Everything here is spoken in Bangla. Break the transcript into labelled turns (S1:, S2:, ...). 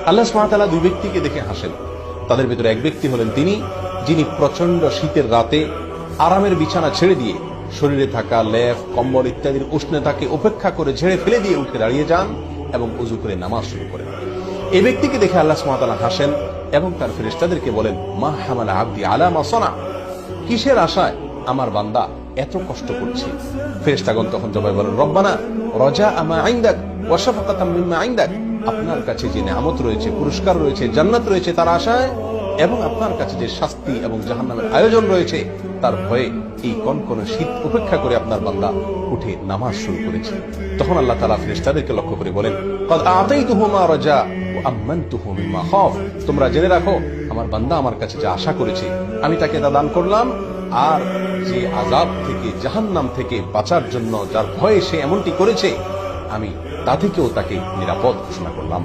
S1: আল্লাহ সুবহানাহু ওয়া তাআলা দুই ব্যক্তিকে দেখে হাসেন। তাদের ভিতরে এক ব্যক্তি হলেন তিনি, যিনি প্রচন্ড শীতের রাতে আরামের বিছানা ছেড়ে দিয়ে শরীরে থাকা লেপ কম্বল ইত্যাদির উষ্ণতাকে উপেক্ষা করে ঝেড়ে ফেলে দিয়ে উঠে দাঁড়িয়ে যান এবং ওযু করে নামাজ শুরু করেন। এই ব্যক্তিকে দেখে আল্লাহ সুবহানাহু ওয়া তাআলা হাসেন এবং তার ফেরেশতাদেরকে বলেন, মা হামালা আবদি আলা মা সানা, কিসের আশায় আমার বান্দা এত কষ্ট করছে? ফেরেশতাগণ তখন জবাবে বলেন, রব্বানা রাজা আমা ইনদাক ওয়া শাফাকাতাম মিম্মা ইনদাক, আপনার কাছে যে নিয়ামত রয়েছে, পুরস্কার রয়েছে, জান্নাত রয়েছে তার আশায়, এবং আপনার কাছে যে শাস্তি এবং জাহান্নামের আয়োজন রয়েছে তার ভয়ে এই কনকনে শীত উপেক্ষা করে আপনার বান্দা উঠে নামাজ শুরু করেছে। তখন আল্লাহ তাআলা ফেরেশতাদেরকে লক্ষ্য করে বলেন, ক্বাদ আতাইতুহু মা রাজা ওয়া আমানতুহু মিম্মা খাফ, তোমরা জেনে রাখো আমার বান্দা আমার কাছে যা আশা করেছে আমি তাকে তা দান করলাম, আর যে আযাব থেকে জাহান্নাম থেকে বাঁচার জন্য যার ভয়ে সে এমনটি করেছে আমি তা থেকেও তাকে নিরাপদ ঘোষণা করলাম।